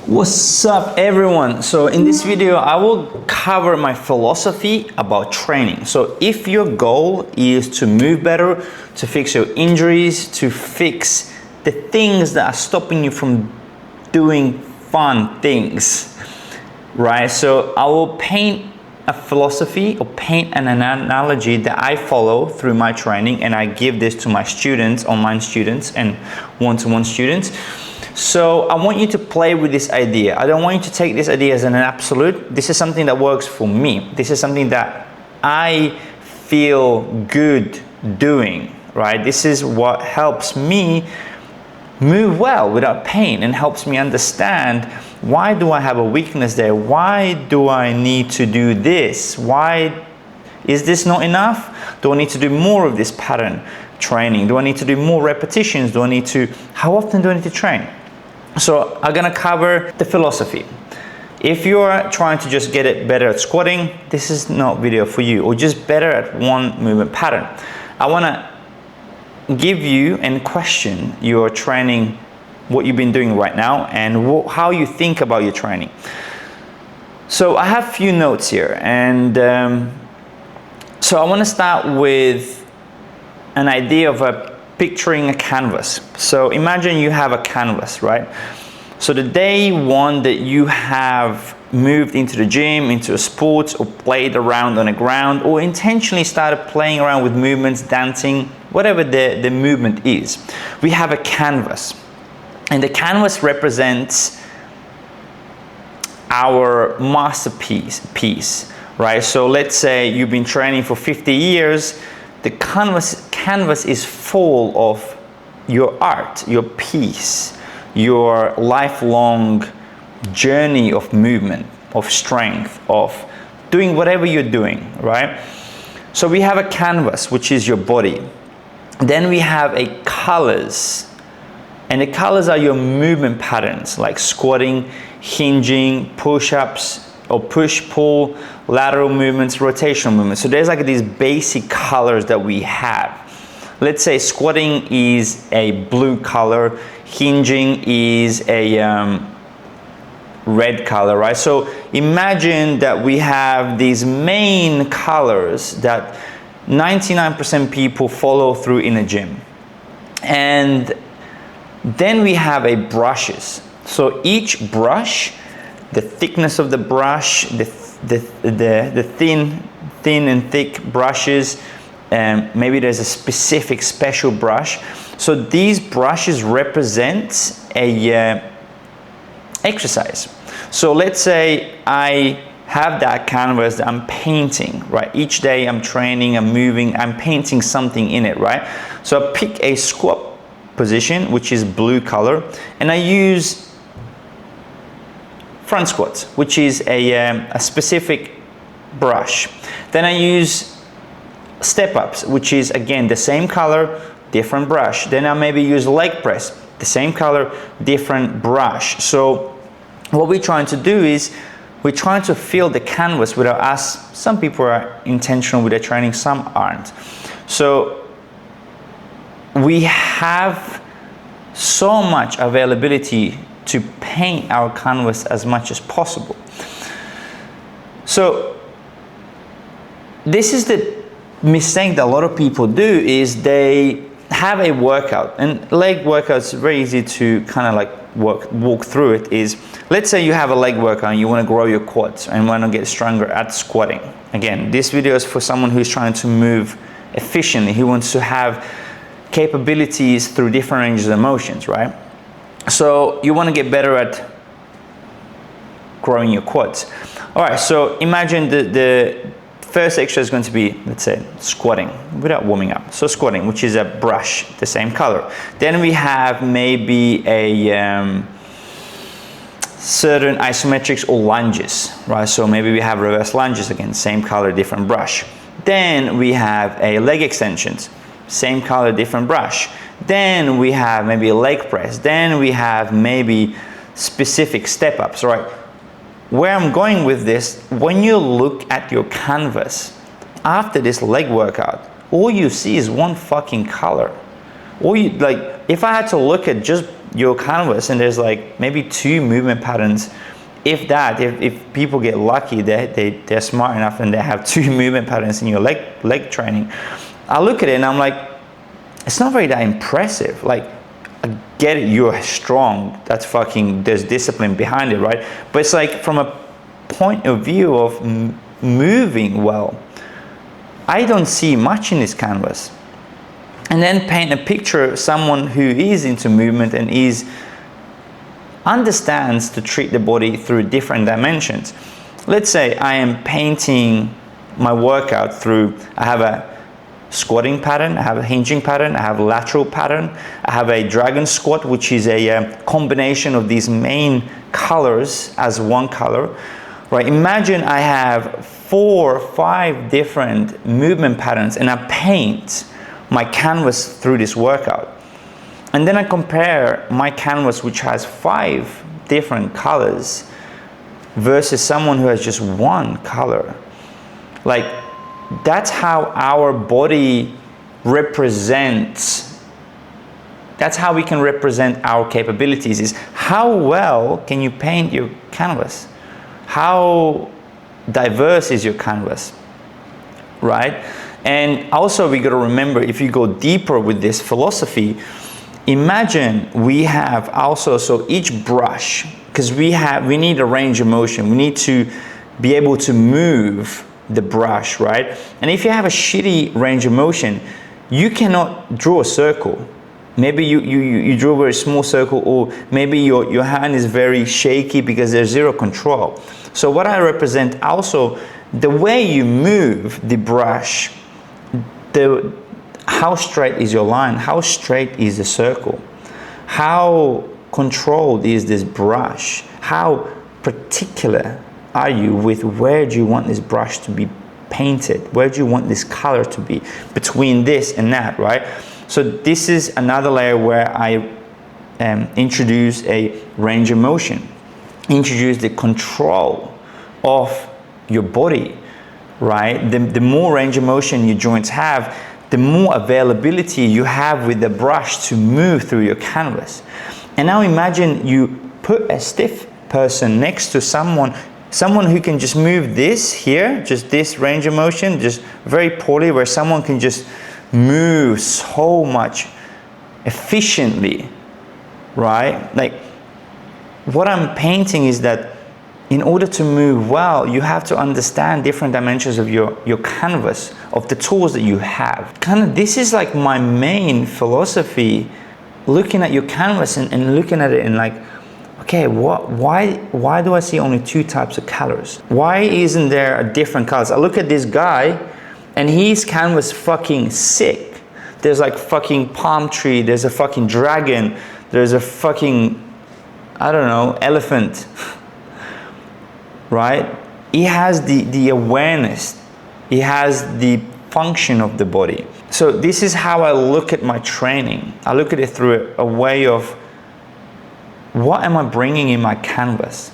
What's up everyone? So in this video I will cover my philosophy about training. So if your goal is to move better, to fix your injuries, to fix the things that are stopping you from doing fun things, right? So I will paint a philosophy or paint an analogy that I follow through my training, and I give this to my students, online students and one-to-one students. So I want you to play with this idea. I don't want you to take this idea as an absolute. This is something that works for me. This is something that I feel good doing, right? This is what helps me move well without pain and helps me understand, why do I have a weakness there? Why do I need to do this? Why is this not enough? Do I need to do more of this pattern training? Do I need to do more repetitions? How often do I need to train? So I'm gonna cover the philosophy. If you're trying to just get it better at squatting, this is not video for you, or just better at one movement pattern. I wanna give you and question your training, what you've been doing right now, and how you think about your training. So I have a few notes here, and so I wanna start with an idea of picturing a canvas. So imagine you have a canvas, right? So the day one that you have moved into the gym, into a sport, or played around on the ground, or intentionally started playing around with movements, dancing, whatever the movement is, we have a canvas. And the canvas represents our masterpiece, right? So let's say you've been training for 50 years, the canvas is full of your art, your piece, your lifelong journey of movement, of strength, of doing whatever you're doing, right? So we have a canvas, which is your body. Then we have a colors, and the colors are your movement patterns, like squatting, hinging, push-ups, or push-pull, lateral movements, rotational movements. So there's like these basic colors that we have. Let's say squatting is a blue color, hinging is a red color, right? So imagine that we have these main colors that 99% people follow through in a gym. And then we have a brushes. So each brush, the thickness of the brush, the thin and thick brushes, maybe there's a specific special brush. So these brushes represent a exercise. So let's say I have that canvas that I'm painting, right? Each day I'm training, I'm moving, I'm painting something in it, right? So I pick a squat position, which is blue color, and I use front squats, which is a specific brush. Then I use step ups, which is again the same color, different brush. Then I maybe use leg press, the same color, different brush. So what we're trying to do is we're trying to fill the canvas without us. Some people are intentional with their training, some aren't. So we have so much availability to paint our canvas as much as possible. So this is the mistake that a lot of people do, is they have a workout, and leg workouts are very easy to kind of like walk through it. Is, let's say you have a leg workout and you want to grow your quads and want to get stronger at squatting. Again, this video is for someone who's trying to move efficiently, who wants to have capabilities through different ranges of motions, right? So you want to get better at growing your quads. All right, so imagine the first exercise is going to be, let's say, squatting without warming up. So squatting, which is a brush, the same color. Then we have maybe a certain isometrics or lunges, right? So maybe we have reverse lunges, again, same color, different brush. Then we have a leg extensions, same color, different brush. Then we have maybe a leg press. Then we have maybe specific step ups, right? Where I'm going with this, when you look at your canvas after this leg workout, all you see is one fucking color. If I had to look at just your canvas and there's like maybe 2 movement patterns, if that, if people get lucky, they're smart enough and they have 2 movement patterns in your leg training. I look at it and I'm like, it's not very that impressive. Like, I get it, you're strong, that's fucking, there's discipline behind it, right? But it's like, from a point of view of moving well, I don't see much in this canvas. And then paint a picture of someone who is into movement and understands to treat the body through different dimensions. Let's say I am painting my workout through, I have a squatting pattern, I have a hinging pattern, I have a lateral pattern, I have a dragon squat, which is a combination of these main colors as one color, right? Imagine I have 4 or 5 different movement patterns and I paint my canvas through this workout. And then I compare my canvas, which has 5 different colors, versus someone who has just 1 color. Like, that's how our body represents, that's how we can represent our capabilities, is how well can you paint your canvas? How diverse is your canvas, right? And also we got to remember, if you go deeper with this philosophy, imagine we have also, so each brush, because we need a range of motion, we need to be able to move the brush, right? And if you have a shitty range of motion, you cannot draw a circle. Maybe you draw a very small circle, or maybe your hand is very shaky because there's zero control. So what I represent also, the way you move the brush, how straight is your line, how straight is the circle, how controlled is this brush, how particular are you with where do you want this brush to be painted, where do you want this color to be between this and that, right? So this is another layer where I introduce a range of motion, introduce the control of your body, right? The more range of motion your joints have, the more availability you have with the brush to move through your canvas. And now imagine you put a stiff person next to someone who can just move this here, just this range of motion, just very poorly, where someone can just move so much efficiently, right? Like, what I'm painting is that in order to move well, you have to understand different dimensions of your canvas, of the tools that you have. Kind of, this is like my main philosophy, looking at your canvas and looking at it and like, okay, why do I see only 2 types of colors? Why isn't there a different colors? I look at this guy and his canvas fucking sick. There's like fucking palm tree, there's a fucking dragon, there's a fucking, I don't know, elephant. Right? He has the awareness, he has the function of the body. So this is how I look at my training. I look at it through a way of, what am I bringing in my canvas?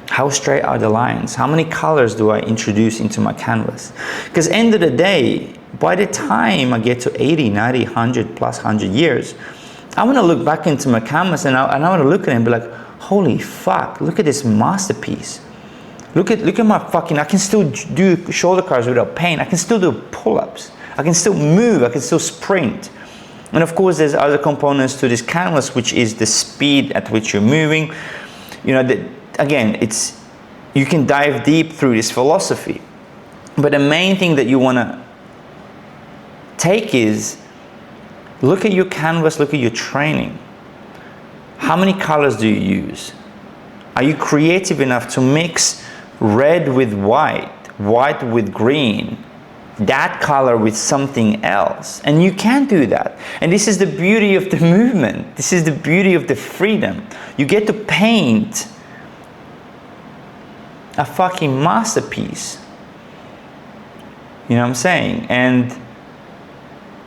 How straight are the lines? How many colors do I introduce into my canvas? Because end of the day, by the time I get to 80, 90, 100 plus 100 years, I want to look back into my canvas and I want to look at it and be like, holy fuck, look at this masterpiece. Look at my fucking, I can still do shoulder cards without pain. I can still do pull-ups. I can still move. I can still sprint. And of course, there's other components to this canvas, which is the speed at which you're moving. You know, again, you can dive deep through this philosophy. But the main thing that you want to take is, look at your canvas, look at your training. How many colors do you use? Are you creative enough to mix red with white, white with green, that color with something else? And you can do that. And this is the beauty of the movement. This is the beauty of the freedom. You get to paint a fucking masterpiece. You know what I'm saying? And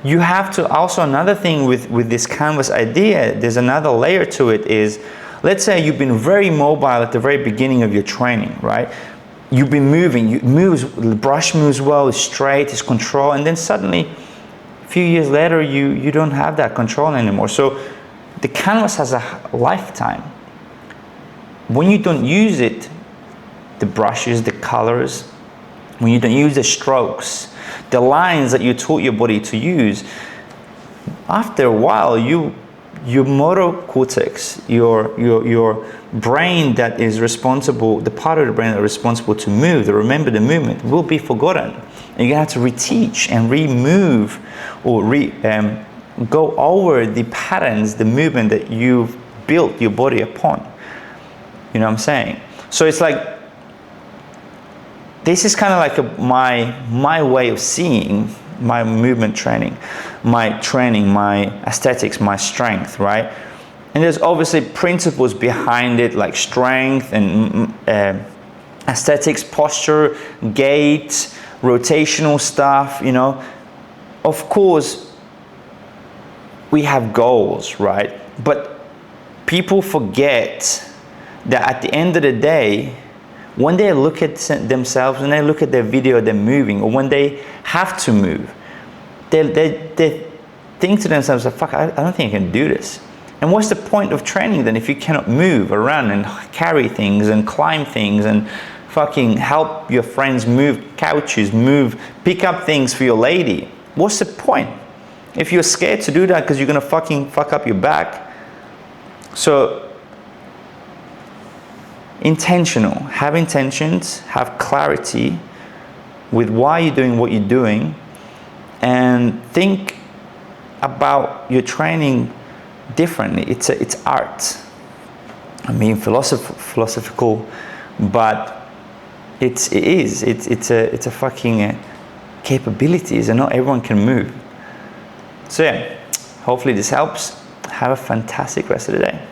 you have to also, another thing with this canvas idea, there's another layer to it is, let's say you've been very mobile at the very beginning of your training, right? You've been moving, the brush moves well, it's straight, it's control, and then suddenly, a few years later, you don't have that control anymore. So The canvas has a lifetime. When you don't use it, the brushes, the colors, when you don't use the strokes, the lines that you taught your body to use, after a while, your motor cortex, your brain that is responsible, the part of the brain that is responsible to move, to remember the movement, will be forgotten. And you're gonna have to reteach and remove or go over the patterns, the movement that you've built your body upon. You know what I'm saying? So it's like, this is kind of like my way of seeing my movement training, my aesthetics, my strength, right? And there's obviously principles behind it, like strength and aesthetics, posture, gait, rotational stuff, you know. Of course, we have goals, right? But people forget that at the end of the day, when they look at themselves, when they look at their video, they're moving, or when they have to move, they think to themselves, fuck, I don't think I can do this. And what's the point of training then if you cannot move around and carry things and climb things and fucking help your friends move couches, pick up things for your lady? What's the point? If you're scared to do that because you're gonna fucking fuck up your back. So, intentional, have intentions, have clarity with why you're doing what you're doing, and think about your training differently. It's art. I mean, philosophical, but it's a fucking capabilities, and not everyone can move. So yeah, hopefully this helps. Have a fantastic rest of the day.